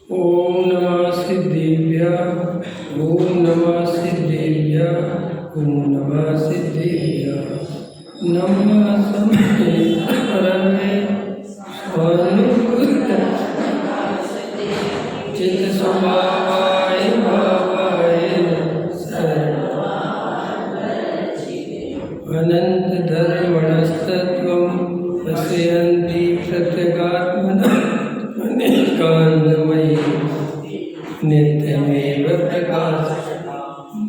ओम नमः सिद्धेभ्यः। ओम नमः सिद्धेभ्यः। ओम नमः सिद्धेभ्यः। नमः संस्कृतरवे चित्त स्वभावाय भावाय अनंत धर्मणस्तत्वं पश्यन्ति प्रत्यगात्मनः अनेकान्तमयी नित्यमेव प्रकाश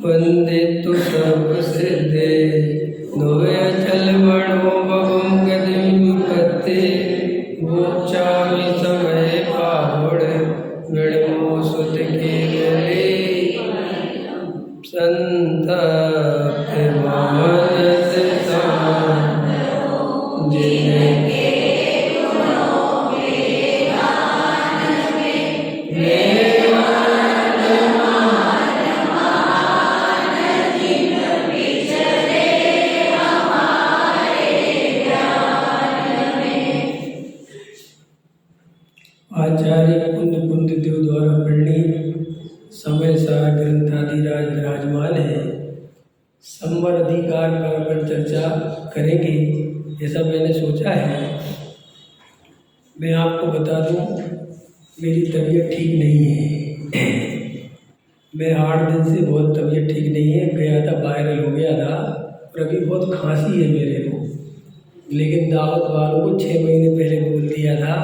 वन्दे तु सर्वसिद्धे नोयचलमणो बहुं गतिं पत्ते मोक्षामि समय पावड विणमो सुत केवले संतप्त मानसता जिनके आचार्य कुंद देव द्वारा प्रणीत समय सार ग्रंथाधिराज विराजमान है। संवर अधिकार पर चर्चा करेंगे ऐसा मैंने सोचा है। मैं आपको बता दूं, मेरी तबीयत ठीक नहीं है। मैं 8 दिन से बहुत तबीयत ठीक नहीं है। गया था, वायरल हो गया था और अभी बहुत खांसी है मेरे को। लेकिन दावत वालों को 6 महीने पहले बोल दिया था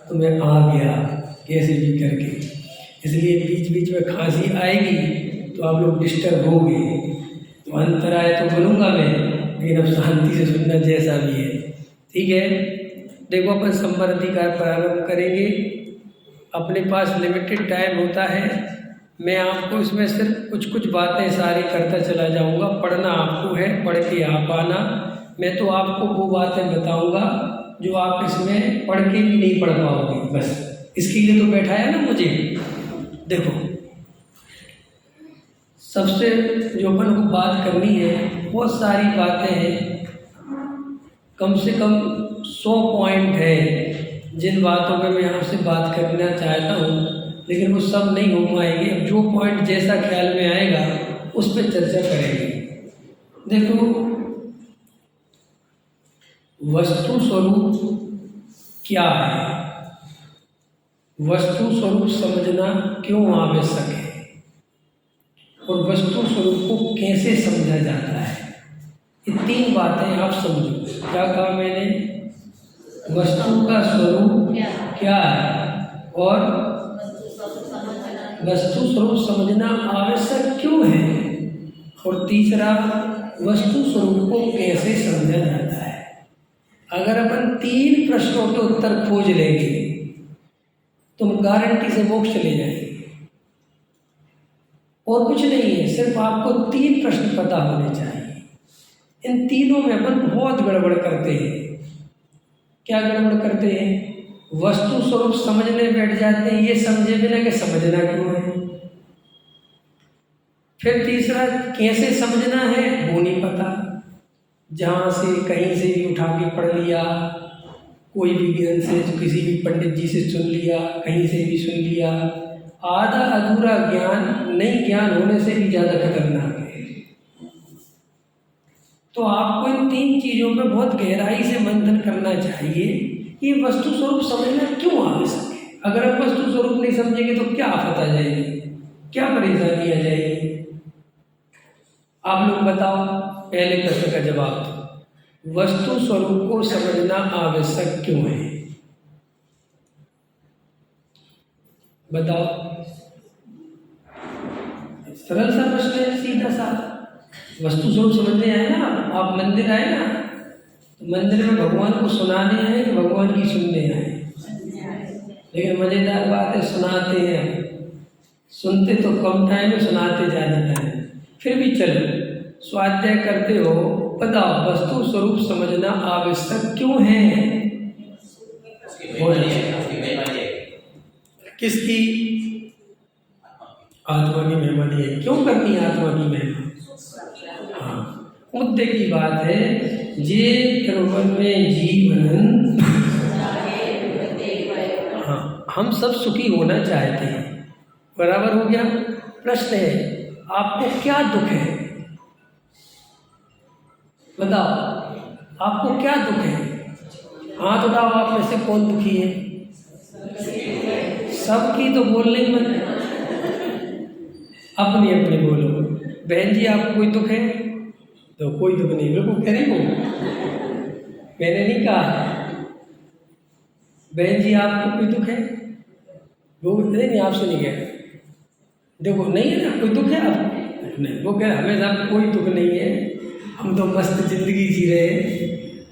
तो मैं आ गया कैसे भी करके। इसलिए बीच बीच में खांसी आएगी तो आप लोग डिस्टर्ब होंगे, तो अंतराय तो बोलूँगा मैं, लेकिन अब शांति से सुनना जैसा भी है, ठीक है। देखो, अपन संवर अधिकार प्रारंभ करेंगे। अपने पास लिमिटेड टाइम होता है। मैं आपको इसमें सिर्फ कुछ कुछ बातें सारी करता चला जाऊँगा। पढ़ना आपको है, पढ़ के आप आना। मैं तो आपको वो बातें बताऊँगा जो आप इसमें पढ़ के भी नहीं पढ़ पाओगे। बस इसके लिए तो बैठाया ना मुझे। देखो, सबसे जो अपन को बात करनी है, बहुत सारी बातें हैं, कम से कम 100 पॉइंट है जिन बातों पे मैं आपसे बात करना चाहता हूँ, लेकिन वो सब नहीं हो पाएंगे। अब जो पॉइंट जैसा ख्याल में आएगा उस पर चर्चा करेंगे। देखो, वस्तु स्वरूप क्या है, वस्तु स्वरूप समझना क्यों आवश्यक है, और वस्तु स्वरूप को कैसे समझा जाता है, ये 3 बातें आप समझो। क्या कहा मैंने? वस्तु का स्वरूप क्या है और वस्तु स्वरूप समझना आवश्यक क्यों है, और तीसरा, वस्तु स्वरूप को कैसे समझा जाता है। अगर अपन 3 प्रश्नों के उत्तर खोज लेंगे तुम गारंटी से मोक्ष चले जाएंगे। और कुछ नहीं है, सिर्फ आपको 3 प्रश्न पता होने चाहिए। इन तीनों में अपन बहुत गड़बड़ करते हैं। क्या गड़बड़ करते हैं? वस्तु स्वरूप समझने बैठ जाते हैं, ये समझे बिना कि समझना क्यों है। फिर तीसरा, कैसे समझना है वो नहीं पता। जहाँ से कहीं से भी उठा के पढ़ लिया, कोई भी ज्ञान से, किसी भी पंडित जी से सुन लिया, कहीं से भी सुन लिया। आधा अधूरा ज्ञान नहीं ज्ञान होने से भी ज़्यादा खतरनाक है। तो आपको इन 3 चीज़ों पे बहुत गहराई से मंथन करना चाहिए कि वस्तु स्वरूप समझना क्यों आवश्यक है। अगर आप वस्तु स्वरूप नहीं समझेंगे तो क्या आफत आ जाएगी, क्या परेशानी आ जाएगी। आप लोग बताओ, पहले प्रश्न का जवाब दो। वस्तु स्वरूप को समझना आवश्यक क्यों है? बताओ। सरल सा प्रश्न है, सीधा सा। वस्तु स्वरूप समझने आए ना आप, मंदिर आए ना, तो मंदिर में भगवान को सुनाने आए कि भगवान की सुनने आए? लेकिन मजेदार बात है, सुनाते हैं। सुनते तो कम टाइम में, सुनाते ज़्यादा टाइम। फिर भी चलो, स्वाध्याय करते हो, बताओ वस्तु स्वरूप समझना आवश्यक क्यों है? किसकी? आत्मा की महिमा नहीं है। क्यों करनी है आत्मा की महिमा? हाँ, मुद्दे की बात है। जे त्रिभुवन में जीवन हम सब सुखी होना चाहते हैं, बराबर हो गया। प्रश्न है, आपको क्या दुख है? बताओ, आपको क्या दुख है? हाथ उठाओ, आप में से कौन दुखी है? सबकी तो बोलने ही मत, अपनी अपनी बोलो। बहन जी, आपको कोई दुख है? तो कोई दुख नहीं, बिल्कुल कह रही हो, मैंने नहीं कहा। बहन जी, आपको कोई दुख है? वो नहीं, आपसे नहीं कह रहे। देखो, नहीं है ना, कोई दुख है आप? नहीं, वो कह रहे हमेशा कोई दुख नहीं है, हम तो मस्त जिंदगी जी रहे हैं।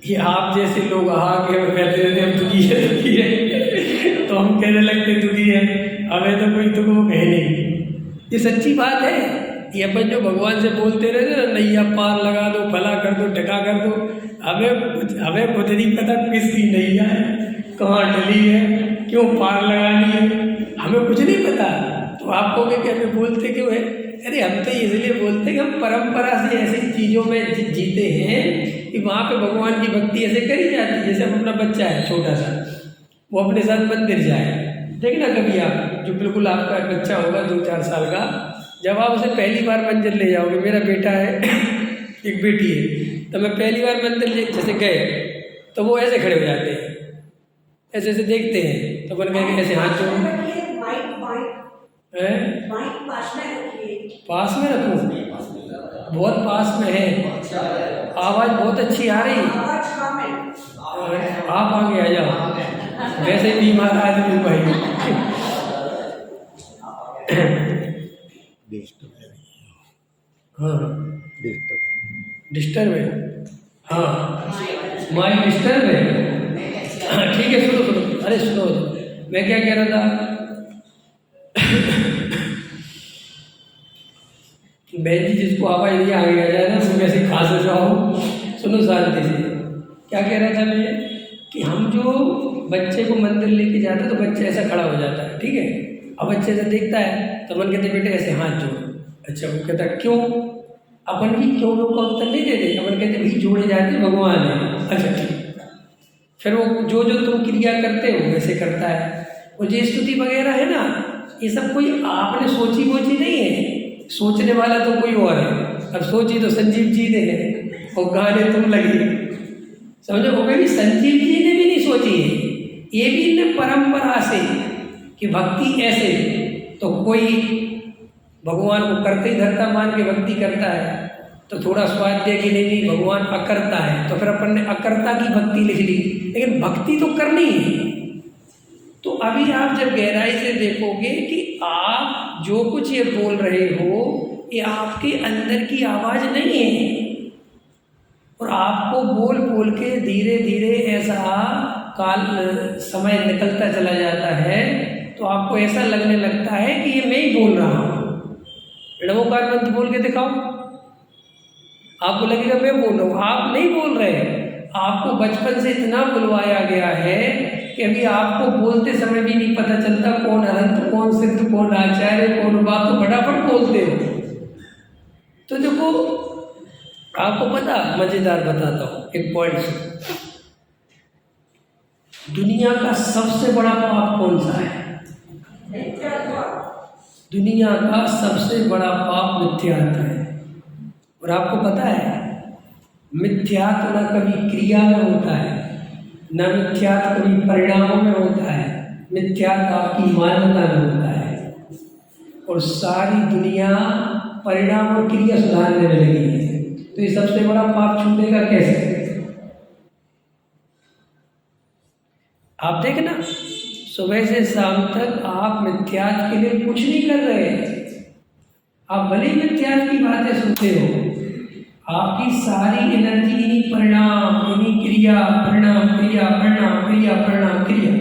ये आप जैसे लोग आगे कहते रहते हम दुखी है तो हम कहने लगते दुखी है, हमें तो कोई दुख वो कहे नहीं। ये सच्ची बात है। ये अपन जो भगवान से बोलते रहते ना, नैया पार लगा दो, भला कर दो, टका कर दो, हमें खुद नहीं पता किसकी नैया है, कहाँ डली है, क्यों पार लगानी है, हमें कुछ नहीं पता। तो आपको क्या हमें बोलते क्यों है? अरे हम तो इसलिए बोलते कि हम परंपरा से ऐसी चीज़ों में जीते हैं कि वहाँ पे भगवान की भक्ति ऐसे करी जाती है। जैसे अपना बच्चा है छोटा सा, वो अपने साथ मंदिर जाए, देखना कभी आप, जो बिल्कुल आपका बच्चा होगा 2-4 साल का, जब आप उसे पहली बार मंदिर ले जाओगे, मेरा बेटा है एक बेटी है, तो मैं पहली बार मंदिर ले जैसे गए तो वो ऐसे खड़े हो जाते हैं, ऐसे ऐसे देखते हैं, तो अपन कहेंगे ऐसे हाथ जोड़, पास में रखूँ? बहुत पास में है, आवाज़ बहुत अच्छी आ रही। आप आगे आ जाओ, वैसे बीमार आदमी भाई। हाँ, डिस्टर्ब है, हाँ, माइक डिस्टर्ब है। हाँ ठीक है, सुनो, अरे सुनो, मैं क्या कह रहा था, बहन जी जिसको आवाज़ नहीं आगे आ जाए ना, उसमें ऐसे खास हो जाओ, सुनो शांति से। क्या कह रहा था मैं, कि हम जो बच्चे को मंदिर लेके जाते हैं तो बच्चा ऐसा खड़ा हो जाता है, ठीक है। अब बच्चे ऐसा देखता है तो मन कहते बेटे ऐसे हाथ जोड़। अच्छा, वो कहता क्यों? अपन भी क्यों लोग का उत्तर नहीं देते, अपन कहते भाई जोड़े जाते भगवान है। अच्छा ठीक, फिर वो जो जो तुम क्रिया करते हो वैसे करता है। और जो स्तुति वगैरह है ना, ये सब कोई आपने सोची वोची नहीं है, सोचने वाला तो कोई और है। अब सोची तो संजीव जी ने है और गाने तुम लगी, समझो, वो भी संजीव जी ने भी नहीं सोची है, ये भी ने परंपरा से कि भक्ति ऐसे, तो कोई भगवान को करते ही धरता मान के भक्ति करता है, तो थोड़ा स्वाद दिया कि नहीं भगवान अकर्ता है, तो फिर अपन ने अकर्ता की भक्ति लिख ली, लेकिन भक्ति तो करनी है। तो अभी आप जब गहराई से देखोगे कि आप जो कुछ ये बोल रहे हो, ये आपके अंदर की आवाज़ नहीं है, और आपको बोल बोल के धीरे धीरे ऐसा समय निकलता चला जाता है, तो आपको ऐसा लगने लगता है कि ये मैं ही बोल रहा हूँ। नमोकार मंत्र बोल के दिखाओ, आपको लगेगा मैं बोल रहा हूँ, आप नहीं बोल रहे। आपको बचपन से इतना बुलवाया गया है कि अभी आपको बोलते समय भी नहीं पता चलता कौन अनंत, कौन सिद्ध, कौन आचार्य, कौन बाप, तो फटाफट बोलते हो। तो देखो, आपको पता, मजेदार बताता हूँ एक पॉइंट। दुनिया का सबसे बड़ा पाप कौन सा है? दुनिया का सबसे बड़ा पाप मिथ्यात्व है। और आपको पता है, मिथ्यात्व न कभी क्रिया में होता है, न मिथ्यात्व कभी परिणामों में होता है, मिथ्यात्व आपकी मान्यता में होता है। और सारी दुनिया परिणाम और क्रिया सुधारने में लगी है, तो ये सबसे बड़ा पाप छूटेगा कैसे? आप देखना, सुबह से शाम तक आप मिथ्यात्व के लिए कुछ नहीं कर रहे हैं। आप भले ही मिथ्यात्व की बातें सुनते हो, आपकी सारी एनर्जी इन्हीं परिणाम, इन्हीं क्रिया, परिणाम क्रिया, परिणाम क्रिया, परिणाम क्रिया।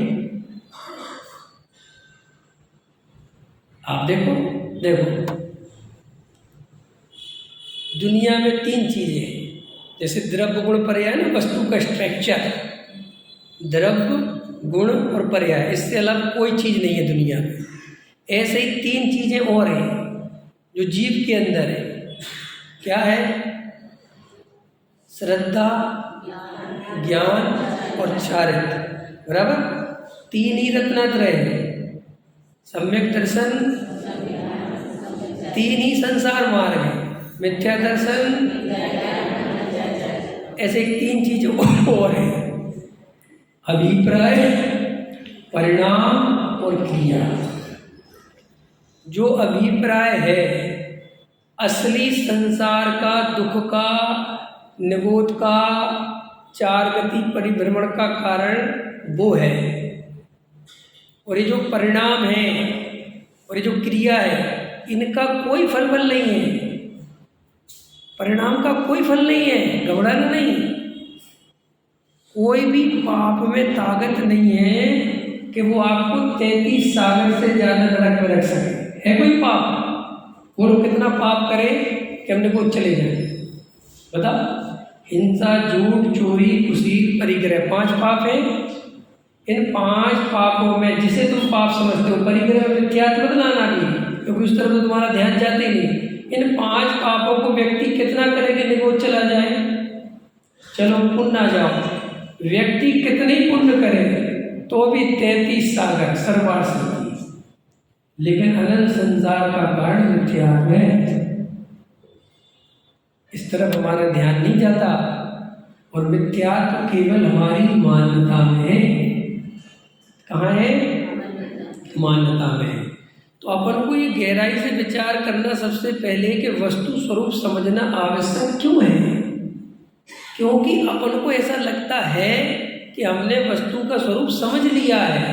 आप देखो दुनिया में 3 चीजें हैं, जैसे द्रव्य गुण पर्याय ना, वस्तु का स्ट्रक्चर, द्रव्य गुण और पर्याय, इससे अलग कोई चीज नहीं है दुनिया में। ऐसे ही 3 चीजें और हैं जो जीव के अंदर है। क्या है? श्रद्धा, ज्ञान और चारित्र, बराबर? 3 ही रत्नात्रय है। सम्यक दर्शन तीन ही संसार मार्ग है, मिथ्या दर्शन, ऐसे तीन चीजें और है, अभिप्राय, परिणाम और क्रिया। जो अभिप्राय है असली संसार का, दुख का, निबोध का, चार गति परिभ्रमण का कारण वो है। और ये जो परिणाम है और ये जो क्रिया है, इनका कोई फल नहीं है, परिणाम का कोई फल नहीं है, घबराना नहीं। कोई भी पाप में ताकत नहीं है कि वो आपको 33 सागर से ज्यादा नरक में रख सके। है कोई पाप? वो लोग कितना पाप करे कि हमने को चले जाए? बता, हिंसा, झूठ, चोरी, कुसील, परिग्रह, 5 पाप है। इन 5 पापों में जिसे तुम पाप समझते हो, परिग्रह में क्या मत लाना भी, क्योंकि उस तरफ तो तुम्हारा ध्यान जाते ही नहीं। इन 5 पापों को व्यक्ति कितना करे कि निगोद चला जाए? चलो पुण्य आ जाओ, व्यक्ति कितने पुण्य करे तो भी 33 सागर सर्वार सिद्धि, लेकिन अनंत संसार का कारण मिथ्यात्व है। इस तरफ हमारा ध्यान नहीं जाता, और मिथ्यात्व केवल हमारी मान्यता में है। कहाँ है? मान्यता में है। तो अपन को ये गहराई से विचार करना सबसे पहले कि वस्तु स्वरूप समझना आवश्यक क्यों है। क्योंकि अपन को ऐसा लगता है कि हमने वस्तु का स्वरूप समझ लिया है,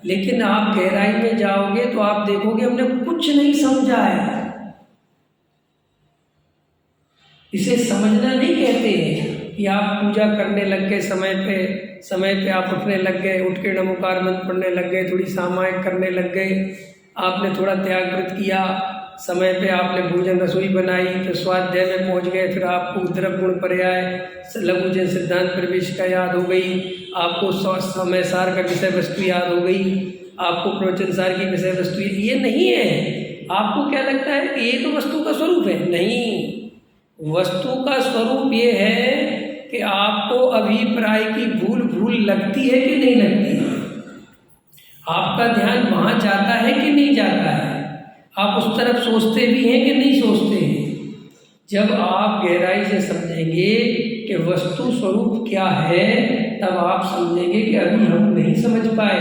लेकिन आप गहराई में जाओगे तो आप देखोगे हमने कुछ नहीं समझा है। इसे समझना नहीं कहते हैं कि आप पूजा करने लग गए, समय पे आप उठने लग गए, उठ के नमोकार मंत्र पढ़ने लग गए, थोड़ी सामायिक करने लग गए, आपने थोड़ा त्याग व्रत किया, समय पे आपने भोजन रसोई बनाई, तो स्वाध्याय में पहुंच गए, फिर आपको उद्रव गुण पर्याय, लघु जन सिद्धांत प्रवेशिका याद हो गई, आपको समय सार का विषय वस्तु याद हो गई, आपको प्रवचन सार की विषय वस्तु, ये नहीं है। आपको क्या लगता है ये तो वस्तु का स्वरूप है? नहीं, वस्तु का स्वरूप ये है कि आपको अभिप्राय की भूल लगती है कि नहीं लगती है, आपका ध्यान वहाँ जाता है कि नहीं जाता है, आप उस तरफ सोचते भी हैं कि नहीं सोचते हैं। जब आप गहराई से समझेंगे कि वस्तु स्वरूप क्या है, तब आप समझेंगे कि अभी हम नहीं समझ पाए।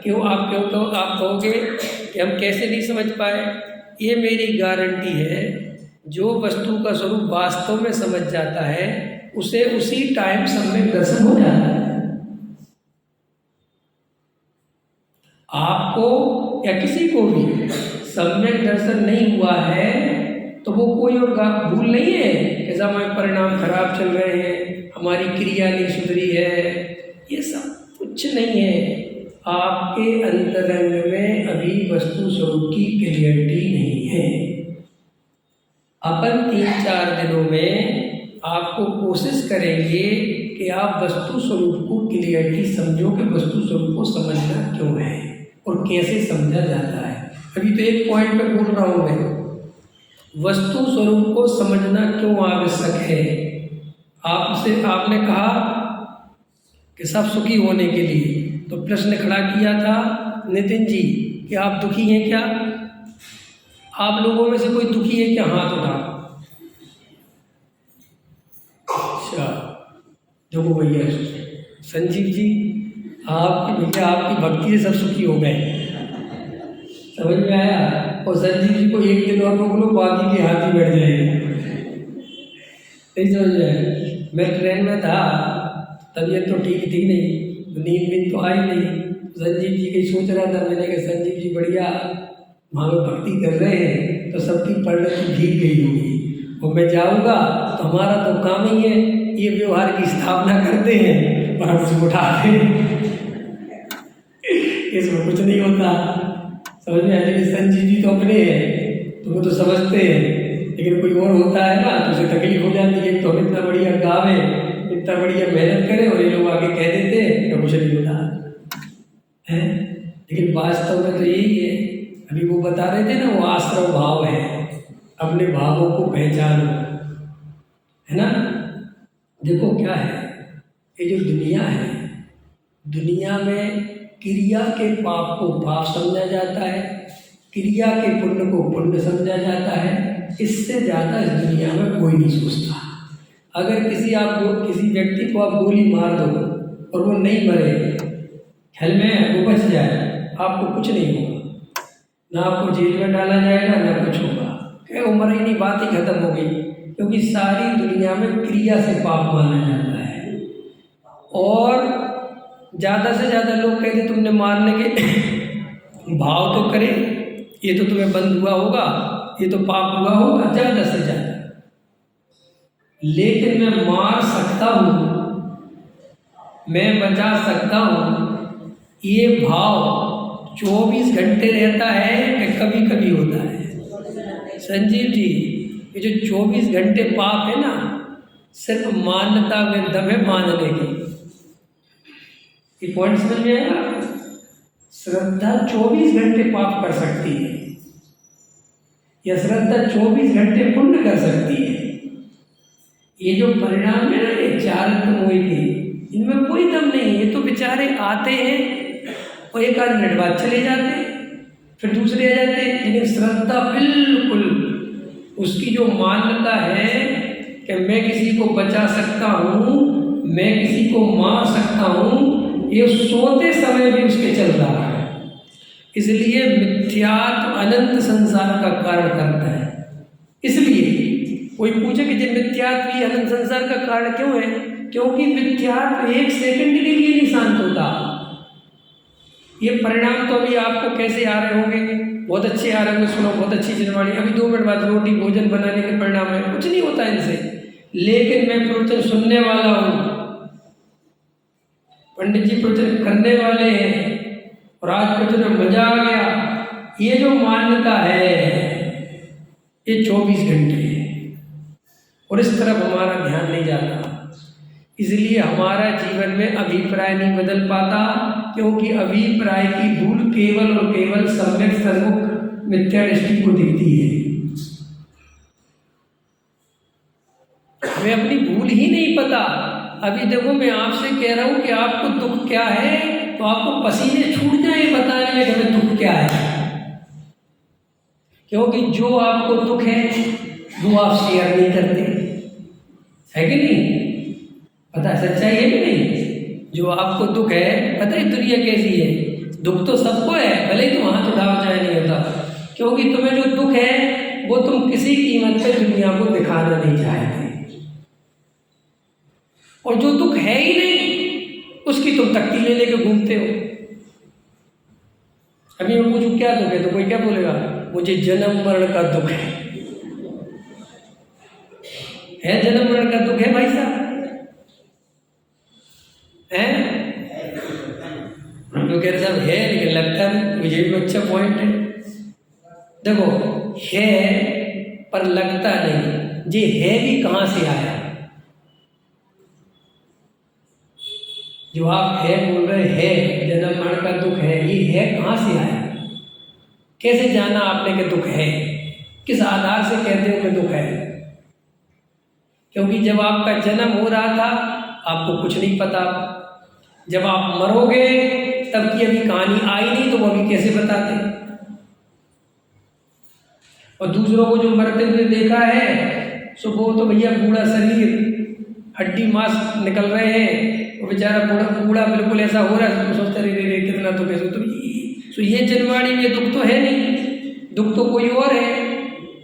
क्यों? आप कहोगे कि हम कैसे नहीं समझ पाए? ये मेरी गारंटी है, जो वस्तु का स्वरूप वास्तव में समझ जाता है उसे उसी टाइम सम्यक दर्शन हो जाता है। आपको या किसी को भी सम्यक दर्शन नहीं हुआ है तो वो कोई और भूल नहीं है, ऐसा हमारे परिणाम खराब चल रहे हैं, हमारी क्रिया नहीं सुधरी है, ये सब कुछ नहीं है। आपके अंतरंग में अभी वस्तु स्वरूप की क्लियरिटी नहीं है। अपन 3-4 दिनों में आपको कोशिश करेंगे कि आप वस्तु स्वरूप को क्लियरली समझो कि वस्तु स्वरूप को समझना क्यों है और कैसे समझा जाता है। अभी तो एक पॉइंट पे बोल रहा हूँ मैं, वस्तु स्वरूप को समझना क्यों आवश्यक है। आपने कहा कि सब सुखी होने के लिए, तो प्रश्न खड़ा किया था नितिन जी कि आप दुखी हैं क्या? आप लोगों में से कोई दुखी है क्या? हाथ उठा। अच्छा, देखो भैया संजीव जी, आपकी भक्ति से सब सुखी हो गए, समझ में आया? और संजीव जी को एक दिन और रोक लो, बाकी के हाथ ही बैठ जाएंगे, नहीं समझ में आया? मैं ट्रेन में था, तबीयत तो ठीक थी नहीं, नींद तो आई नहीं, संजीव जी की सोच रहा था, मैंने कहा संजीव जी बढ़िया वहाँ में भक्ति कर रहे हैं तो सबकी परिणति भीग गई होगी, और मैं जाऊँगा तो हमारा तो काम ही है ये व्यवहार की स्थापना करते हैं पर हम उठाते हैं, इसमें कुछ नहीं होता। समझ में आया? संजीव जी तो अपने हैं तो वो तो समझते हैं, लेकिन कोई और होता है ना तो उसे तकलीफ हो जाती है। तो हम इतना बढ़िया गावे, इतना बढ़िया मेहनत करें और ये लोग आगे कह देते हैं तो कुछ नहीं होता है। लेकिन वास्तव में तो यही है, अभी वो बता रहे थे ना, वो आश्रम भाव है, अपने भावों को पहचानो, है ना। देखो क्या है, ये जो दुनिया है, दुनिया में क्रिया के पाप को पाप समझा जाता है क्रिया के पुण्य को पुण्य समझा जाता है। इससे ज़्यादा इस दुनिया में कोई नहीं सोचता। अगर किसी व्यक्ति को आप गोली मार दो और वो नहीं मरे, ख्याल में वो बच जाए, आपको कुछ नहीं होगा, ना आपको जेल में डाला जाएगा ना कुछ होगा, क्या उम्र ही नहीं, बात ही खत्म हो गई। क्योंकि सारी दुनिया में क्रिया से पाप माना जाता है। और ज़्यादा से ज़्यादा लोग कहते तुमने मारने के भाव तो करे, ये तो तुम्हें बंद हुआ होगा, ये तो पाप हुआ होगा, ज़्यादा से ज़्यादा। लेकिन मैं मार सकता हूँ, मैं बचा सकता हूँ, ये भाव 24 घंटे रहता है कि कभी कभी होता है? संजीव जी, ये जो 24 घंटे पाप है ना, सिर्फ मान्यता में दम है मानने की। ये पॉइंट समझ में आएगा? श्रद्धा 24 घंटे पाप कर सकती है, या श्रद्धा 24 घंटे पुण्य कर सकती है। ये जो परिणाम है ना, ये चारित्र मोह के, इनमें कोई दम नहीं है। ये तो बेचारे आते हैं और एक आध मिनट बाद चले जाते हैं, फिर दूसरे आ जाते हैं। लेकिन श्रद्धा बिल्कुल, उसकी जो मान्यता है कि मैं किसी को बचा सकता हूँ, मैं किसी को मार सकता हूँ, ये सोते समय भी उसके चल रहा है। इसलिए मिथ्यात्व अनंत संसार का कारण करता है। इसलिए कोई पूछे कि जब मिथ्यात्व ही अनंत संसार का कारण क्यों है? क्योंकि मिथ्यात्व एक सेकंड के लिए नहीं शांत होता। ये परिणाम तो अभी आपको कैसे आ रहे होंगे, बहुत अच्छे आ रहे होंगे, सुनो बहुत अच्छी जनवाणी, अभी 2 मिनट बाद रोटी भोजन बनाने के परिणाम है, कुछ नहीं होता इनसे। लेकिन मैं प्रवचन सुनने वाला हूँ, पंडित जी प्रवचन करने वाले हैं और आज प्रवचन में मजा आ गया, ये जो मान्यता है ये 24 घंटे है और इस तरफ हमारा ध्यान नहीं जाता। इसलिए हमारा जीवन में अभिप्राय नहीं बदल पाता, क्योंकि अभिप्राय की भूल केवल और केवल सम्यक सन्मुख मिथ्या दृष्टि को दिखती है। हमें अपनी भूल ही नहीं पता। अभी देखो, मैं आपसे कह रहा हूं कि आपको दुख क्या है, तो आपको पसीने छूट जाए बताने में कि हमें दुख क्या है। क्योंकि जो आपको दुख है वो आप शेयर नहीं करते, है कि नहीं? पता है, सच्चाई है कि नहीं? जो आपको दुख है, पता है दुनिया कैसी है? दुख तो सबको है, भले ही तुम हाथ उठाओ चाहे नहीं होता। क्योंकि तुम्हें जो दुख है वो तुम किसी कीमत पे दुनिया को दिखाना नहीं चाहते, और जो दुख है ही नहीं उसकी तुम तख्ती ले लेके घूमते हो। अभी मैं पूछूं क्या दुख है, तो कोई क्या बोलेगा? मुझे जन्म मरण का दुख है। जन्म मरण का दुख है भाई साहब? है? तो कह रहे साहब है, लेकिन लगता नहीं। मुझे भी अच्छा पॉइंट है। देखो, है पर लगता नहीं। ये है भी कहाँ से आया? जो आप है बोल रहे हैं, जन्म मरण का दुख है, ये है कहाँ से आया? कैसे जाना आपने कि दुख है? किस आधार से कहते हो कि दुख है? क्योंकि जब आपका जन्म हो रहा था आपको कुछ नहीं पता। जब आप मरोगे तब की अभी कहानी आई नहीं, तो वो अभी कैसे बताते? और दूसरों को जो मरते हुए देखा है, सो वो तो भैया बूढ़ा शरीर, हड्डी मांस निकल रहे हैं, वो बेचारा बूढ़ा बिल्कुल ऐसा हो रहा है, तो सोचते रहे कितना तो कैसे। तो ये जनवाणी में दुख तो है नहीं, दुख तो कोई और है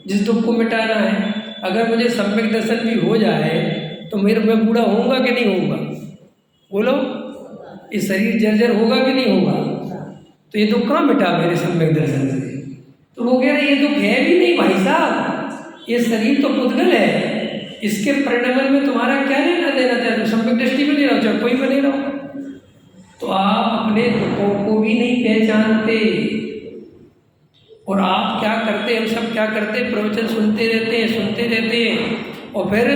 जिस दुख को मिटाना है। अगर मुझे सम्यक दर्शन भी हो जाए तो मैं बूढ़ा होऊंगा कि नहीं होऊंगा? बोलो, ये शरीर जर्जर होगा कि नहीं होगा? तो ये दुख कहाँ मिटा मेरे सम्यक दर्शन से? तो वो कह रहे ये दुख है भी नहीं भाई साहब, ये शरीर तो पुद्गल है, इसके परिणाम में तुम्हारा क्या लेना देना था? तो सम्यक दृष्टि में नहीं रहो, चाहे कोई बने रहो। तो आप अपने दुखों को भी नहीं पहचानते, और आप क्या करते, हम सब क्या करते, प्रवचन सुनते रहते हैं और फिर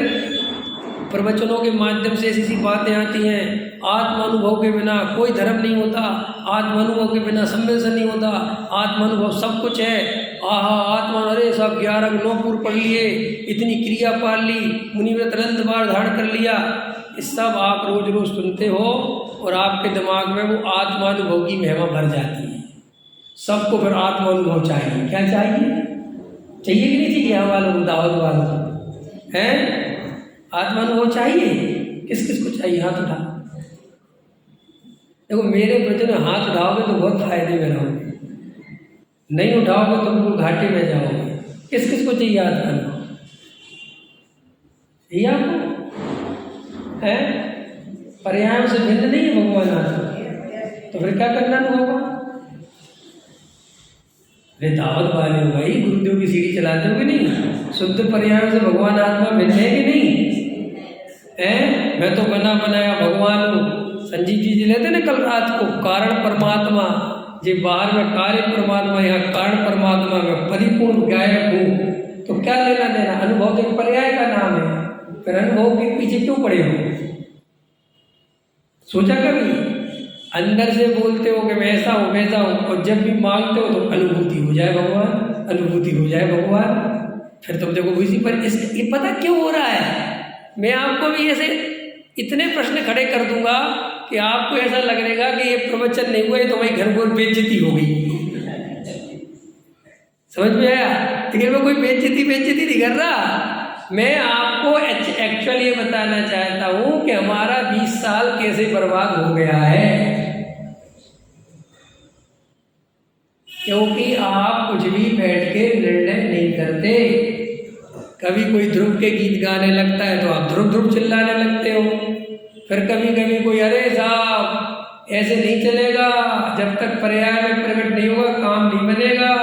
प्रवचनों के माध्यम से ऐसी बातें आती हैं, आत्मानुभव के बिना कोई धर्म नहीं होता, आत्मानुभव के बिना सम्मेलन नहीं होता, आत्मानुभव सब कुछ है। आत्मा, अरे सब 11 नौपुर पढ़ लिए, इतनी क्रिया पाल ली, मुनिव्रत रंध बार धारण कर लिया। इस सब आप रोज रोज सुनते हो और आपके दिमाग में वो आत्मानुभव की महिमा भर जाती है। सबको फिर आत्म अनुभव चाहिए। क्या चाहिए? चाहिए कि नहीं चाहिए? हम वालों को, दावत वालों को, हैं? आत्म अनुभव चाहिए। किस किस को चाहिए? हाथ उठा। देखो मेरे प्रति में हाथ उठाओगे तो बहुत फायदे में रहोगे, नहीं उठाओगे तो बिल्कुल घाटे में जाओगे। किस किस को चाहिए आत्म अनुभव? चाहिए आपको? है पर्याय से भिन्न नहीं है भगवान आत्मा, तो फिर क्या करना होगा? अरे दावत वाले हो भाई, गुरुदेव की सीढ़ी चलाते हो कि नहीं? शुद्ध पर्याय से भगवान आत्मा भिन्न है कि नहीं है? मैं तो बना बनाया भगवान हूँ। संजीव जी लेते ना कल रात को, कारण परमात्मा जी बाहर में कार्य परमात्मा, यहाँ कारण परमात्मा में परिपूर्ण गायक हूँ। तो क्या लेना देना? अनुभव एक पर्याय का नाम है, फिर अनुभव के पीछे क्यों पड़े हो? सोचा कभी? अंदर से बोलते हो कि मैं ऐसा हूँ वैसा हूँ, और जब भी मांगते हो तो अनुभूति हो जाए भगवान, अनुभूति हो जाए भगवान। फिर तुम देखो इसी पर ये पता क्यों हो रहा है? मैं आपको भी ऐसे इतने प्रश्न खड़े कर दूंगा कि आपको ऐसा लगेगा कि ये प्रवचन नहीं हुआ, ये तो भाई घर को बेइज्जती हो गई। समझ में आया? लेकिन मैं कोई बेइज्जती नहीं कर रहा। मैं आपको एक्चुअली ये बताना चाहता हूँ कि हमारा 20 साल कैसे बर्बाद हो गया है, क्योंकि आप कुछ भी बैठ के निर्णय नहीं करते। कभी कोई ध्रुव के गीत गाने लगता है तो आप ध्रुव ध्रुव चिल्लाने लगते हो। फिर कभी कभी कोई अरे साहब ऐसे नहीं चलेगा, जब तक पर्याय में प्रकट नहीं होगा काम नहीं बनेगा।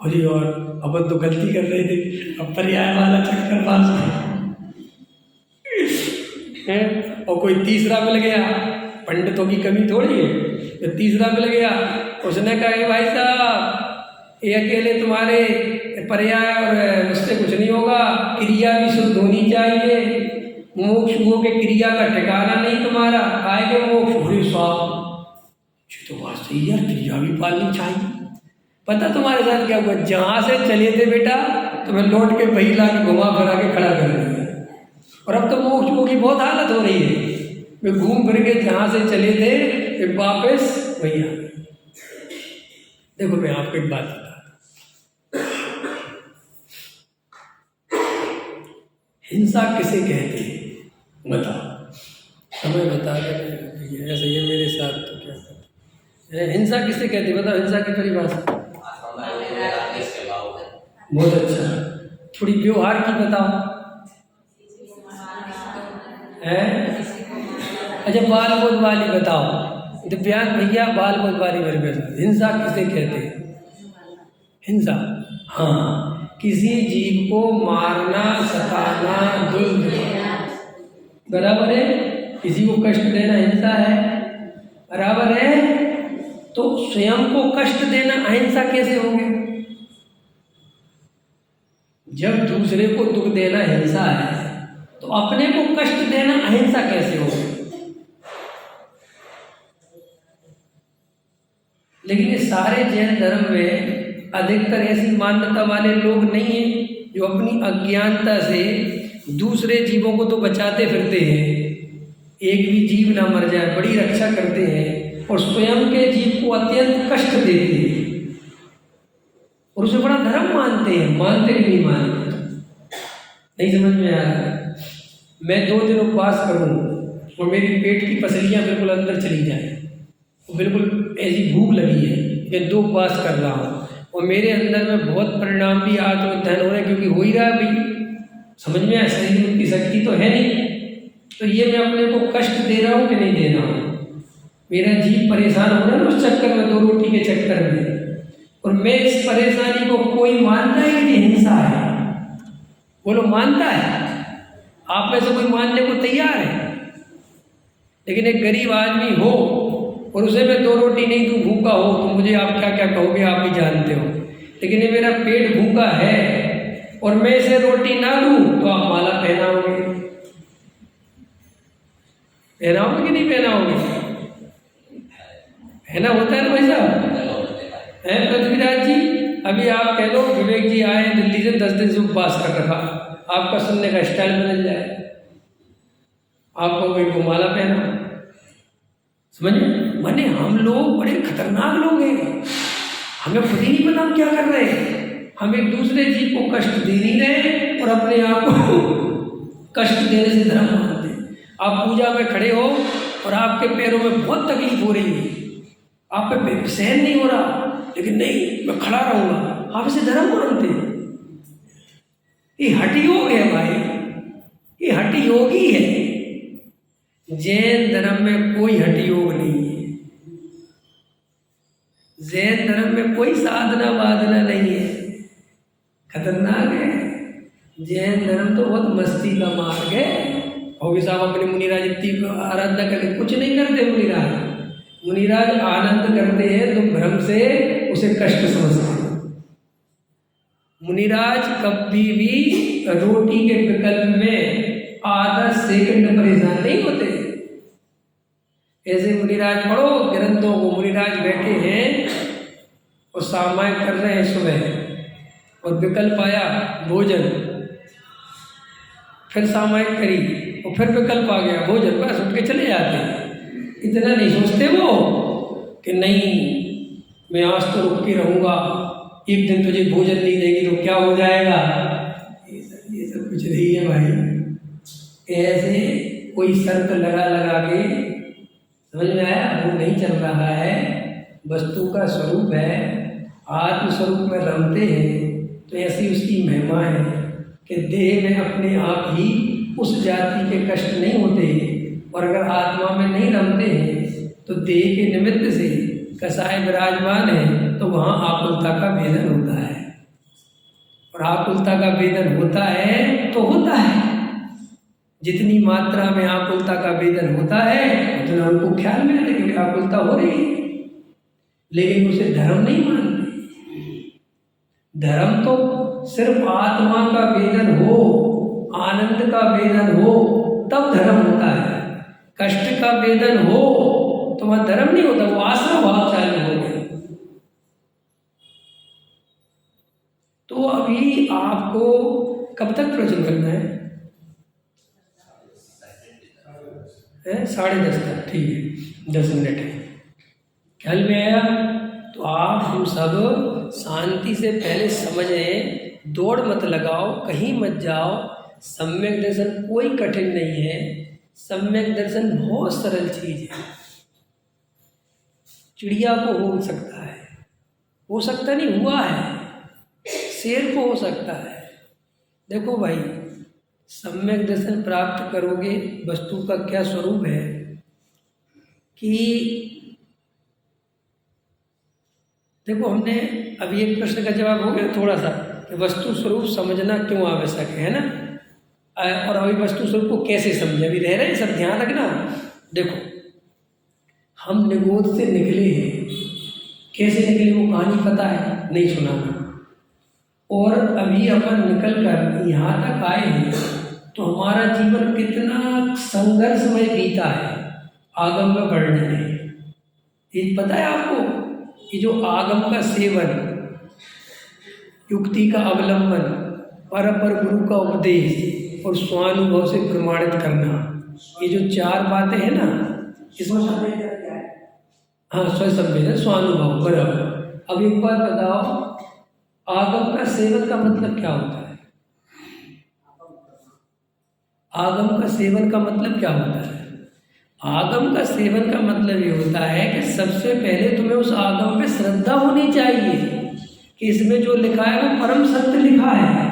अरे और अपन तो गलती कर रहे थे, अब पर्याय वाला चक्कर पास है। और कोई तीसरा मिल गया, पंडितों की कमी थोड़ी है, तो तीसरा मिल गया, उसने कहा भाई साहब ये अकेले तुम्हारे पर्याय और उससे कुछ नहीं होगा, क्रिया भी शुद्ध होनी चाहिए। मोक्ष हो के क्रिया का ठिकाना नहीं तुम्हारा, आएगे मोक्ष भूरी स्वाप। तो बात सही है, क्रिया भी पालनी चाहिए। पता तुम्हारे साथ क्या हुआ? जहाँ से चले थे बेटा तुम्हें लौट के वही ला के घुमा फिरा के खड़ा कर दिया, और अब तो मोक्ष की बहुत हालत हो रही है। वे घूम फिर के जहाँ से चले थे फिर वापस वही आ गए। देखो मैं आपको एक बात बता, हिंसा किसे कहते हैं बताओ? समय बता रहे ऐसे ये मेरे साथ तो क्या कहते हैं? हिंसा किसे कहते हैं बताओ? हिंसा की परिभाषा बहुत अच्छा, थोड़ी व्यवहार की बताओ है? अच्छा बाल बोध वाली बताओ, दिव्यांग भैया बाल बोध वाली मेरे पे। हिंसा किसे कहते हैं? हिंसा हाँ किसी जीव को मारना, सताना, दुर्द बराबर है। किसी को कष्ट देना हिंसा है, बराबर है। तो स्वयं को कष्ट देना अहिंसा कैसे हो गया? जब दूसरे को दुख देना हिंसा है तो अपने को कष्ट देना अहिंसा कैसे हो गया? लेकिन इस सारे जैन धर्म में अधिकतर ऐसी मान्यता वाले लोग नहीं हैं जो अपनी अज्ञानता से दूसरे जीवों को तो बचाते फिरते हैं, एक भी जीव ना मर जाए बड़ी रक्षा करते हैं, और स्वयं के जीव को अत्यंत कष्ट देते हैं और उसे बड़ा धर्म मानते हैं। मानते भी नहीं मानते, नहीं समझ में आ रहा। मैं 2 दिन उपवास करूँ और मेरी पेट की पसलियाँ बिल्कुल अंदर चली जाए, बिल्कुल ऐसी भूख लगी है, मैं 2 उपवास कर रहा हूँ और मेरे अंदर में बहुत परिणाम भी आत्मोत्थान हो रहे हैं, क्योंकि हो ही रहा है भाई। समझ में आया? शरीर में उतनी शक्ति तो है नहीं, तो ये मैं अपने को कष्ट दे रहा हूँ कि नहीं दे रहा हूँ? मेरा जीव परेशान हो रहा है उस चक्कर में, 2 रोटी के चक्कर में, और मैं इस परेशानी को कोई मानता है कि हिंसा है? बोलो मानता है? आप में से कोई मानने को तैयार है? लेकिन एक गरीब आदमी हो और उसे मैं 2 रोटी नहीं दूँ, भूखा हो, तो मुझे आप क्या क्या कहोगे आप भी जानते हो। लेकिन ये मेरा पेट भूखा है और मैं इसे रोटी ना दूँ तो आप माला पहनाओगे? पहनाओगे कि नहीं पहनाओगे? पहना होता है ना भाई साहब? है पृथ्वीराज जी, अभी आप कह लो विवेक जी आए दिल्ली से 10 दिन से उपवास कर रखा, आपका सुनने का स्टाइल बदल जाए, आपको कोई माला पहना। समझ में? माने हम लोग बड़े खतरनाक लोग हैं। हमें खुद ही नहीं पता हम क्या कर रहे हैं। हम एक दूसरे जीव को कष्ट दे नहीं रहे और अपने आप को कष्ट देने से धर्म मानते हैं। आप पूजा में खड़े हो और आपके पैरों में बहुत तकलीफ हो रही है, आप पे सहन नहीं हो रहा, लेकिन नहीं मैं खड़ा रहूँगा, आप इसे धर्म मानते हैं। ये हठ योग है भाई, ये हठ योग ही है। जैन धर्म में कोई हठ योग नहीं है, जैन धर्म में कोई साधना वादना नहीं है, खतरनाक है। जैन धर्म तो बहुत मस्ती का मार्ग है। होगी साहब अपने मुनिराज इतनी आराधना करके कुछ नहीं करते। मुनिराज आनंद करते हैं, तुम भ्रम से उसे कष्ट समझते हो। मुनिराज कभी भी रोटी के विकल्प में आधा सेकंड परेशान नहीं होते। ऐसे मुनिराज पढ़ो ग्रंथों को, मुनिराज बैठे हैं और सामायिक कर रहे हैं सुबह, और विकल्प आया भोजन, फिर सामायिक करी और फिर विकल्प आ गया भोजन, बस उठ के चले जाते हैं। इतना नहीं सोचते वो कि नहीं मैं आज तो रुक के रहूँगा, एक दिन तुझे भोजन नहीं देगी तो क्या हो जाएगा। ये सब कुछ नहीं है भाई। ऐसे कोई शर्त लगा के, समझ में आया, वो नहीं चल रहा है। वस्तु का स्वरूप है, आत्म स्वरूप में रमते हैं तो ऐसी उसकी महिमा है कि देह में अपने आप ही उस जाति के कष्ट नहीं होते, और अगर आत्मा में नहीं रमते हैं तो देह के निमित्त से कसाय विराजमान है तो वहाँ आकुलता का भेदन होता है। और आकुलता का भेदन होता है तो होता है, जितनी मात्रा में आकुलता का भेदन होता है उतना उनको ख्याल में आने कि आकुलता हो रही है, लेकिन उसे धर्म नहीं मानते। धर्म तो सिर्फ आत्मा का भेदन हो, आनंद का भेदन हो तब धर्म होता है। कष्ट का वेदन हो तो वह धर्म नहीं होता, वो आश्रम भाव चालू हो गया। तो अभी आपको कब तक प्रवचन करना है? 10:30 तक, ठीक है, 10 मिनट है। ख्याल में आया? तो आप हम सब शांति से पहले समझें, दौड़ मत लगाओ, कहीं मत जाओ। सम्यक दर्शन कोई कठिन नहीं है, सम्यक दर्शन बहुत सरल चीज है। चिड़िया को हो सकता है, हो सकता नहीं, हुआ है, शेर को हो सकता है। देखो भाई, सम्यक दर्शन प्राप्त करोगे, वस्तु का क्या स्वरूप है कि देखो, हमने अभी एक प्रश्न का जवाब हो गया थोड़ा सा कि वस्तु स्वरूप समझना क्यों आवश्यक है ना, और अभी वस्तु स्वरूप को कैसे समझे, अभी रह रहे हैं सब, ध्यान रखना। देखो, हम निगोद से निकले हैं, कैसे निकले वो कहानी पता है, नहीं सुनाना। और अभी अपन निकल कर यहाँ तक आए हैं तो हमारा जीवन कितना संघर्षमय बीता है आगम में पढ़ने में। ये पता है आपको, ये जो आगम का सेवन, युक्ति का अवलंबन, पर गुरु का उपदेश और स्वानुभव से प्रमाणित करना, ये जो 4 बातें हैं ना, इसमें हाँ, स्वसंवेदन, स्वानुभव, बराबर। अब एक बात बताओ, आगम का सेवन का मतलब क्या होता है? आगम का सेवन का मतलब क्या होता है? आगम का सेवन का मतलब ये होता है कि सबसे पहले तुम्हें उस आगम पे श्रद्धा होनी चाहिए कि इसमें जो लिखा है वो परम सत्य लिखा है।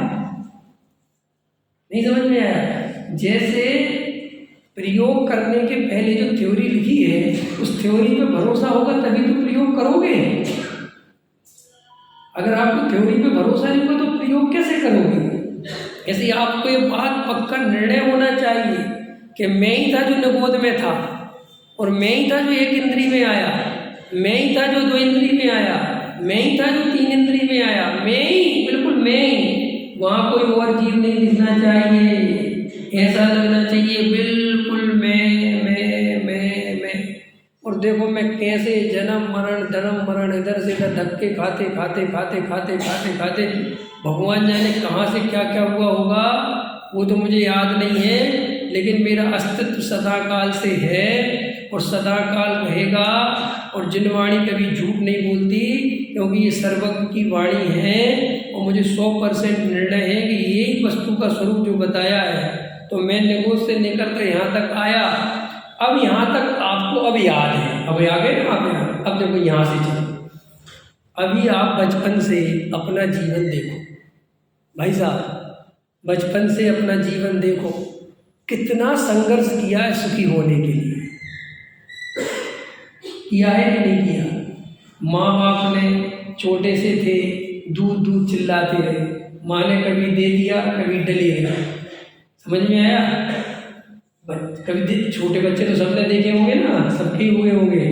नहीं समझ में आया? जैसे प्रयोग करने के पहले जो थ्योरी लिखी है, उस थ्योरी पे भरोसा होगा तभी तो प्रयोग करोगे। अगर आपको थ्योरी पे भरोसा नहीं होगा तो प्रयोग कैसे करोगे? ऐसे आपको ये बात पक्का निर्णय होना चाहिए कि मैं ही था जो निगोद में था, और मैं ही था जो 1 इंद्री में आया, मैं ही था जो 2 इंद्री में आया, मैं ही था जो 3 इंद्री में आया, मैं ही, बिल्कुल मैं ही। वहाँ कोई और जीव नहीं दिखना चाहिए, ऐसा लगना चाहिए बिल्कुल मैं। और देखो मैं कैसे जन्म मरण इधर से इधर धक्के खाते भगवान जाने कहाँ से क्या क्या हुआ होगा, वो तो मुझे याद नहीं है, लेकिन मेरा अस्तित्व सदा काल से है और सदा काल रहेगा। और जिन वाणी कभी झूठ नहीं बोलती, क्योंकि ये सर्वज्ञ की वाणी है और मुझे 100% निर्णय है कि यही वस्तु का स्वरूप जो बताया है। तो मैं निगोज से निकल कर यहाँ तक आया। अब यहाँ तक आपको अब याद है, अब आ गए ना आप। अब देखो यहाँ से चलो, अभी आप बचपन से अपना जीवन देखो भाई साहब, बचपन से अपना जीवन देखो, कितना संघर्ष किया है सुखी होने के लिए, किया है कि नहीं किया। माँ बाप ने छोटे से थे, दूध दूध चिल्लाते रहे, माँ ने कभी दे दिया कभी डले रहे, समझ में आया। कभी छोटे बच्चे तो सबने देखे होंगे ना, सबके हुए होंगे।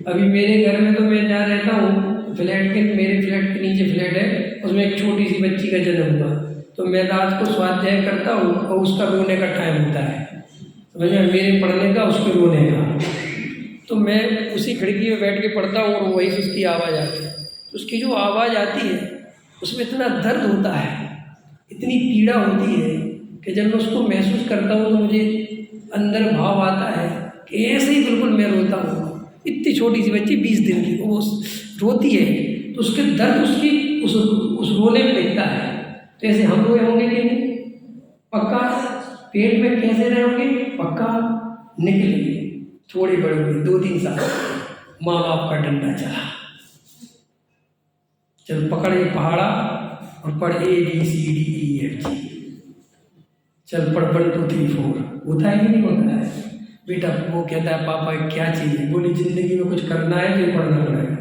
अभी मेरे घर में तो मैं जहाँ रहता हूँ मेरे फ्लैट के नीचे फ्लैट है, उसमें एक छोटी सी बच्ची का जन्म हुआ, तो मैं रात को स्वाध्याय करता हूँ और उसका रोने का टाइम होता है, समझ में, मेरे पढ़ने का उसके रोने का। तो मैं उसी खिड़की में बैठ के पढ़ता हूँ और वही से उसकी आवाज़ आती है। तो उसकी जो आवाज़ आती है उसमें इतना दर्द होता है, इतनी पीड़ा होती है कि जब मैं उसको महसूस करता हूँ तो मुझे अंदर भाव आता है कि ऐसे ही बिल्कुल मैं रोता हूँ। इतनी छोटी सी बच्ची 20 दिन की, वो रोती है तो उसके दर्द उसकी उस रोने में दिखता है। तो ऐसे हम रोए होंगे कि नहीं, पक्का पेट में कैसे रहे होंगे, पक्का निकलेंगे। थोड़े बड़े हुए 2-3 साल, माँ बाप का डंडा चला, चल पकड़ के पहाड़ा और पढ़ ABCDEFG, चल पढ़ 1 2 3 4, होता है कि नहीं होता है। बेटा वो कहता है पापा क्या चाहिए, बोली जिंदगी में कुछ करना है तो पढ़ना पड़ेगा।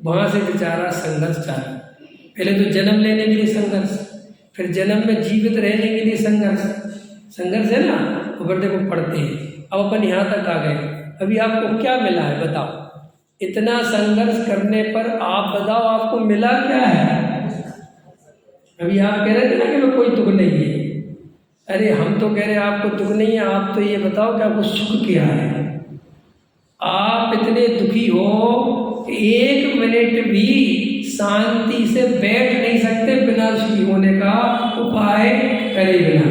वहाँ से बेचारा संघर्ष चालू, पहले तो जन्म लेने के लिए संघर्ष, फिर जन्म में जीवित रहने के लिए संघर्ष है ना। तो फिर देखो पढ़ते हैं, अब अपन यहाँ तक आ गए। अभी आपको क्या मिला है बताओ, इतना संघर्ष करने पर आप बताओ आपको मिला क्या है। अभी आप कह रहे थे ना कि मैं कोई दुख नहीं है, अरे हम तो कह रहे हैं आपको दुख नहीं है, आप तो ये बताओ कि आपको सुख क्या है। आप इतने दुखी हो कि 1 मिनट भी शांति से बैठ नहीं सकते बिना सुखी होने का उपाय करे बिना।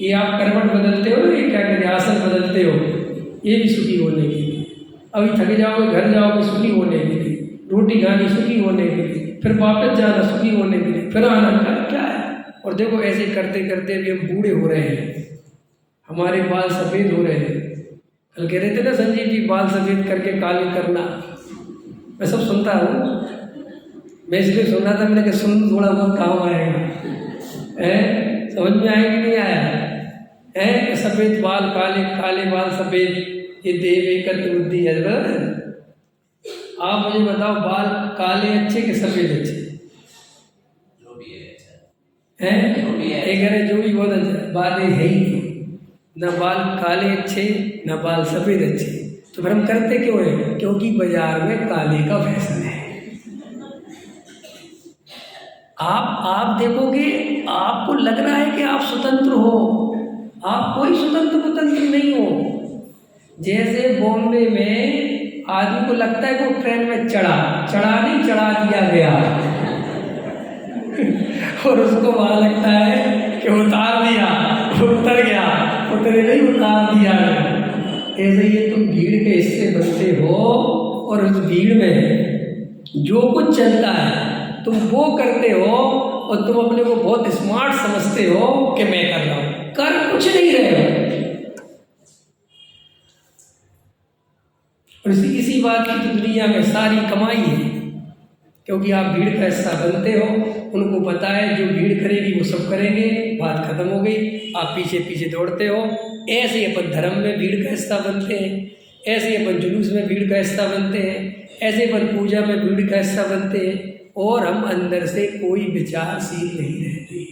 ये आप करवट बदलते हो, ये क्या कहते हैं आसन बदलते हो, ये भी सुखी होने के लिए। अभी थक जाओगे घर जाओगे सुखी होने के लिए, रोटी खानी सुखी होने के लिए, फिर वापस जाना सुखी होने के लिए, फिर आना क्या है। और देखो ऐसे करते करते भी हम बूढ़े हो रहे हैं, हमारे बाल सफ़ेद हो रहे हैं। कल कह रहे थे ना संजीव जी, बाल सफ़ेद करके काले करना, मैं सब सुनता हूँ। मैं इसलिए सुन रहा था, मैंने कहा सुन थोड़ा बहुत काम आएगा, समझ में आया कि नहीं आया है। सफ़ेद बाल काले, काले बाल सफ़ेद, ये देव एकत्र बुद्धि है। आप मुझे बताओ बाल काले अच्छे कि सफ़ेद अच्छे हैं। एक अरे जो भी बहुत अच्छा, बात ये है ही नहीं, ना बाल काले अच्छे ना बाल सफ़ेद अच्छे। तो फिर हम करते क्यों है, क्योंकि बाजार में काले का फैशन है। आप देखोगे आपको लग रहा है कि आप स्वतंत्र हो, आप कोई स्वतंत्र नहीं हो। जैसे बॉम्बे में आदमी को लगता है कि वो ट्रेन में चढ़ा दिया गया और उसको वहाँ लगता है कि उतार दिया, उतर गया, उतरे नहीं उतार दिया। ऐसे ये तुम भीड़ के हिस्से बनते हो और उस भीड़ में जो कुछ चलता है तुम वो करते हो और तुम अपने को बहुत स्मार्ट समझते हो कि मैं कर रहा हूँ, कर कुछ नहीं रहे हो। और इसी बात की तो दुनिया में सारी कमाई है, क्योंकि आप भीड़ का हिस्सा बनते हो। उनको पता है जो भीड़ करेगी वो सब करेंगे, बात खत्म हो गई, आप पीछे पीछे दौड़ते हो। ऐसे अपन धर्म में भीड़ का हिस्सा बनते हैं, ऐसे अपन जुलूस में भीड़ का हिस्सा बनते हैं, ऐसे अपन पूजा में भीड़ का हिस्सा बनते हैं, और हम अंदर से कोई विचारशील नहीं रहते।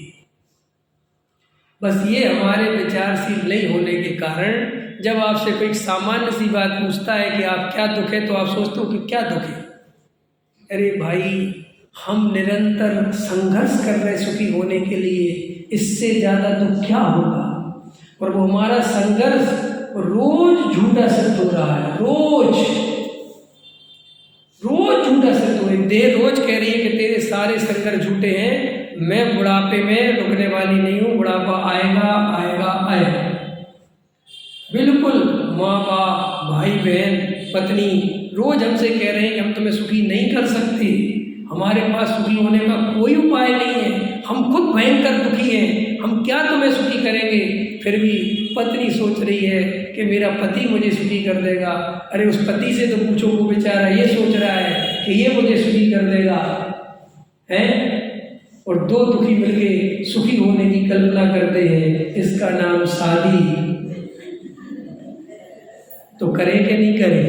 बस ये हमारे विचारशील नहीं होने के कारण जब आपसे कोई सामान्य सी बात पूछता है कि आप क्या दुख है, तो आप सोचते हो कि क्या दुख है। अरे भाई हम निरंतर संघर्ष कर रहे सुखी होने के लिए, इससे ज़्यादा दुख क्या होगा। और वो हमारा संघर्ष रोज झूठा सिद्ध हो रहा है, रोज झूठा सिद्ध हो रही है। देह रोज कह रही है कि तेरे सारे संघर्ष झूठे हैं, मैं बुढ़ापे में रुकने वाली नहीं हूँ, बुढ़ापा आएगा। बिल्कुल माँ बाप, भाई बहन, पत्नी रोज हमसे कह रहे हैं कि हम तुम्हें सुखी नहीं कर सकते, हमारे पास सुखी होने का कोई उपाय नहीं है, हम खुद भयंकर दुखी हैं, हम क्या तुम्हें सुखी करेंगे। फिर भी पत्नी सोच रही है कि मेरा पति मुझे सुखी कर देगा। अरे उस पति से तो पूछो, वो बेचारा ये सोच रहा है कि ये मुझे सुखी कर देगा, हैं? और दो दुखी मिलके सुखी होने की कल्पना करते हैं, इसका नाम शादी। तो करें कि नहीं करें?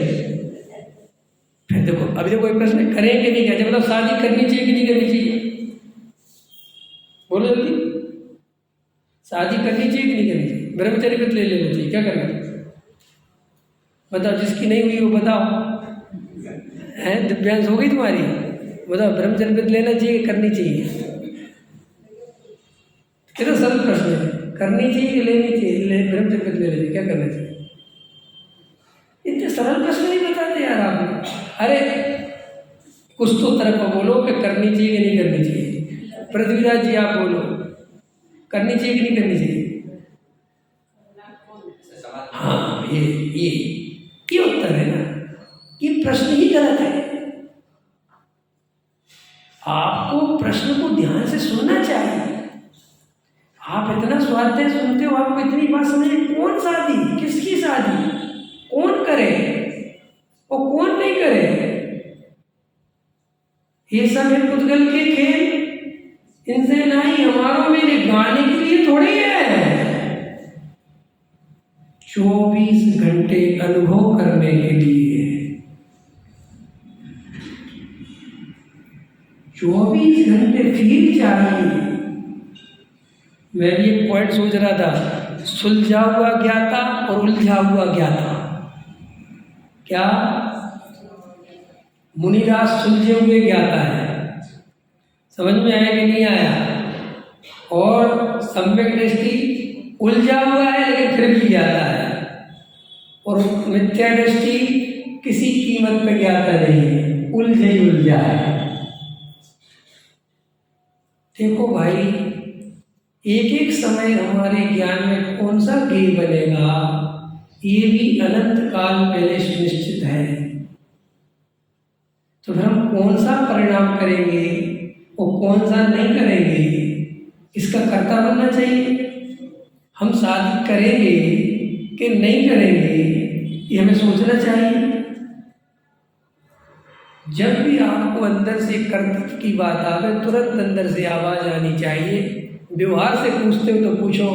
फिर देखो, अभी देखो एक प्रश्न है, करें कि नहीं करें? मतलब शादी करनी चाहिए कि नहीं करनी चाहिए? बोलो जल्दी, शादी करनी चाहिए कि नहीं करनी चाहिए? ब्रह्मचर्य व्रत ले लेना चाहिए, क्या करना चाहिए? बताओ, जिसकी नहीं हुई वो बताओ। हैं, दिव्यांश हो गई तुम्हारी? बताओ, ब्रह्मचर्य व्रत लेना चाहिए कि करनी चाहिए? कितना सरल प्रश्न है, करनी चाहिए कि लेनी चाहिए? ब्रह्मचर्य व्रत ले लीजिए, क्या करना चाहिए? इतने सरल प्रश्न नहीं बताते यार आप। अरे कुछ तो तरफ बोलो कि करनी चाहिए कि नहीं करनी चाहिए। पृथ्वीराज जी आप बोलो, करनी चाहिए कि नहीं करनी चाहिए? हाँ, ये उत्तर है ना, ये प्रश्न ही गलत है। आपको प्रश्न को ध्यान से सुनना चाहिए। आप इतना स्वाध्याय सुनते हो, आपको इतनी बात समझ, कौन शादी, किसकी शादी, कौन करे और कौन नहीं करे? ये सब है पुद्गल के खेल, इनसे नहीं, हमारों मेरे गाने के लिए थोड़ी है। 24 घंटे अनुभव करने के लिए, 24 घंटे फील चाहिए। मैं भी एक पॉइंट सोच रहा था, सुलझा हुआ ज्ञाता और उलझा हुआ ज्ञाता। क्या? मुनिराज सुलझे हुए ज्ञाता है, समझ में आया कि नहीं आया? और सम्यक दृष्टि उलझा हुआ है लेकिन फिर भी ज्ञाता है, और मिथ्या दृष्टि किसी कीमत पे ज्ञाता नहीं है, उलझे ही उलझा है। देखो भाई, एक एक समय हमारे ज्ञान में कौन सा गेय बनेगा, ये भी अनंत काल पहले सुनिश्चित है। तो फिर हम कौन सा परिणाम करेंगे और कौन सा नहीं करेंगे, इसका कर्ता बनना चाहिए। हम शादी करेंगे कि नहीं करेंगे, ये हमें सोचना चाहिए। जब भी आपको अंदर से कर्तव्य की बात आवे, तुरंत अंदर से आवाज आनी चाहिए। व्यवहार से पूछते हो तो पूछो,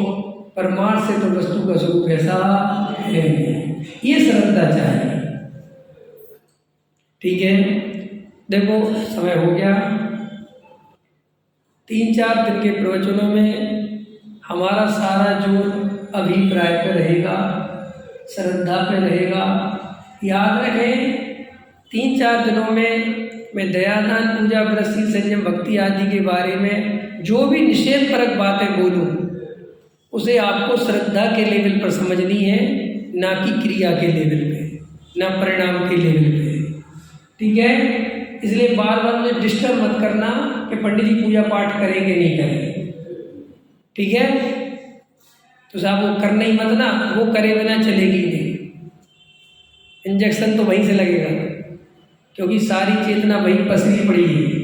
परमार्थ से तो वस्तु का स्वरूप ऐसा है, ये श्रद्धा चाहिए। ठीक है, देखो समय हो गया। 3-4 दिन के प्रवचनों में हमारा सारा जोर अभिप्राय पर रहेगा, श्रद्धा पे रहेगा। याद रखें, 3-4 दिनों में मैं दयादान, पूजा, व्रत, शील, संयम, भक्ति आदि के बारे में जो भी निषेध परक बातें बोलूं, उसे आपको श्रद्धा के लेवल पर समझनी है, ना कि क्रिया के लेवल पे, ना परिणाम के लेवल पे। ठीक है, इसलिए बार बार मुझे डिस्टर्ब मत करना कि पंडित जी पूजा पाठ करेंगे नहीं करेंगे। ठीक है, तो साहब वो करना ही मत ना, वो करे बिना चलेगी नहीं। इंजेक्शन तो वहीं से लगेगा, क्योंकि सारी चेतना वहीं पसरी पड़ी है।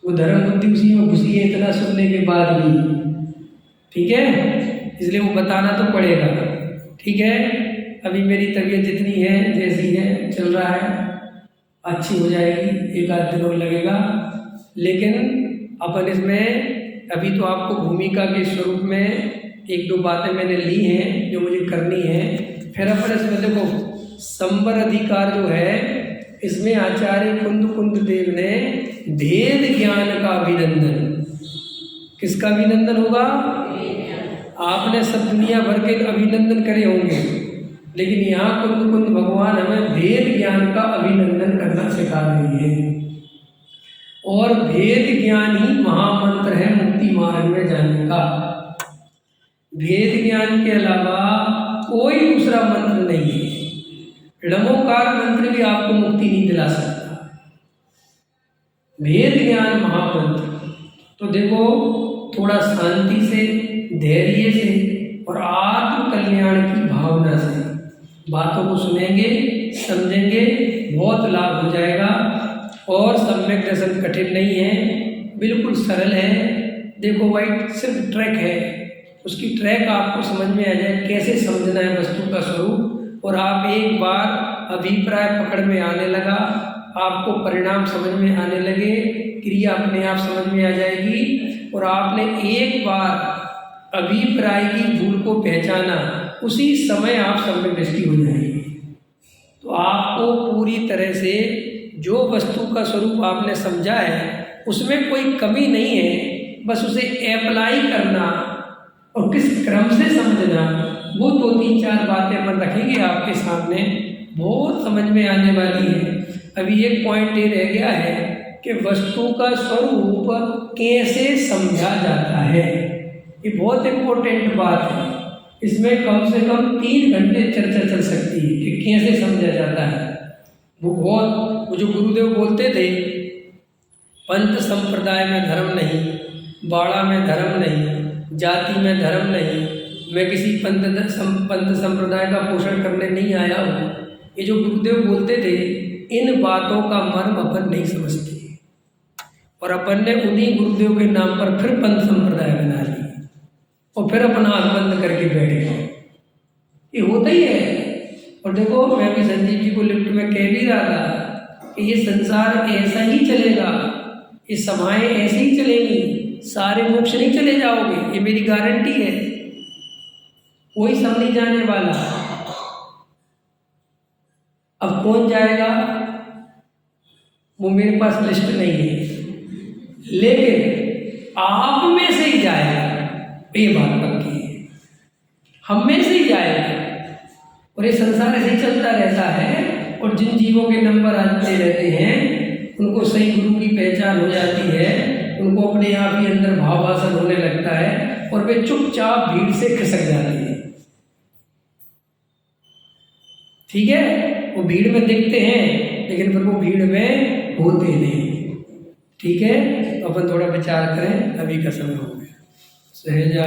वो धर्म बुद्धि उसी में घुसी है, इतना सुनने के बाद भी। ठीक है, इसलिए वो बताना तो पड़ेगा। ठीक है, अभी मेरी तबीयत जितनी है जैसी है चल रहा है, अच्छी हो जाएगी, 1-8 दिन और लगेगा। लेकिन अपन इसमें अभी तो आपको भूमिका के स्वरूप में 1-2 बातें मैंने ली हैं जो मुझे करनी है। फिर अपन इसमें देखो, संवर अधिकार जो है, इसमें आचार्य कुंद देव ने भेद ज्ञान का अभिनंदन, किसका अभिनंदन होगा? आपने सब दुनिया भर के अभिनंदन करे होंगे, लेकिन यहाँ कुंद भगवान हमें भेद ज्ञान का अभिनंदन करना सिखा रही है। और भेद ज्ञान ही महामंत्र है मुक्ति मार्ग में जाने का। भेद ज्ञान के अलावा कोई दूसरा मंत्र नहीं है। णमोकार मंत्र भी आपको मुक्ति नहीं दिला सकता, भेद ज्ञान महामंत्र। तो देखो, थोड़ा शांति से, धैर्य से और आत्म कल्याण की भावना से बातों को सुनेंगे, समझेंगे, बहुत लाभ हो जाएगा। और सम्यक दर्शन कठिन नहीं है, बिल्कुल सरल है। देखो भाई, सिर्फ ट्रैक है, उसकी ट्रैक आपको समझ में आ जाए कैसे समझना है वस्तु का स्वरूप, और आप एक बार अभिप्राय पकड़ में आने लगा, आपको परिणाम समझ में आने लगे, क्रिया अपने आप समझ में आ जाएगी। और आपने एक बार अभिप्राय की भूल को पहचाना, उसी समय आप सम्यक दृष्टि हो जाएगी। तो आपको पूरी तरह से जो वस्तु का स्वरूप आपने समझा है उसमें कोई कमी नहीं है, बस उसे अप्लाई करना और किस क्रम से समझना, वो 2-3-4 बातें मन रखेंगे आपके सामने, बहुत समझ में आने वाली है। अभी एक पॉइंट ये रह गया है कि वस्तु का स्वरूप कैसे समझा जाता है, ये बहुत इम्पोर्टेंट बात है। इसमें कम से कम 3 घंटे चर्चा चल सकती है कि कैसे समझा जाता है। वो जो गुरुदेव बोलते थे, पंथ संप्रदाय में धर्म नहीं, बाड़ा में धर्म नहीं, जाति में धर्म नहीं, मैं किसी पंथ संप्रदाय का पोषण करने नहीं आया हूँ, ये जो गुरुदेव बोलते थे, इन बातों का मर्म अपन नहीं समझते, और अपन ने उन्हीं गुरुदेव के नाम पर फिर पंथ संप्रदाय बना लिया और फिर अपन आँख बंद करके बैठ गए। ये होता ही है। और देखो, मैं भी संजीव जी को लिफ्ट में कह भी रहा था कि ये संसार ऐसा ही चलेगा, ये समाएं ऐसे ही चलेंगी, सारे मोक्ष नहीं चले जाओगे, ये मेरी गारंटी है। कोई सब नहीं जाने वाला। अब कौन जाएगा वो मेरे पास लिस्ट नहीं है, लेकिन आप में से ही जाएगा, ये बात पक्की है, हम में से ही जाएगा। और ये संसार ऐसे ही चलता रहता है, और जिन जीवों के नंबर आते रहते हैं उनको सही गुरु की पहचान हो जाती है, उनको अपने आप ही अंदर भावासन होने लगता है, और वे चुपचाप भीड़ से खिसक जाते हैं। ठीक है, वो भीड़ में दिखते हैं लेकिन फिर वो भीड़ में होते नहीं। ठीक है, तो अपन थोड़ा विचार करें, अभी का समय हो गया। सहजा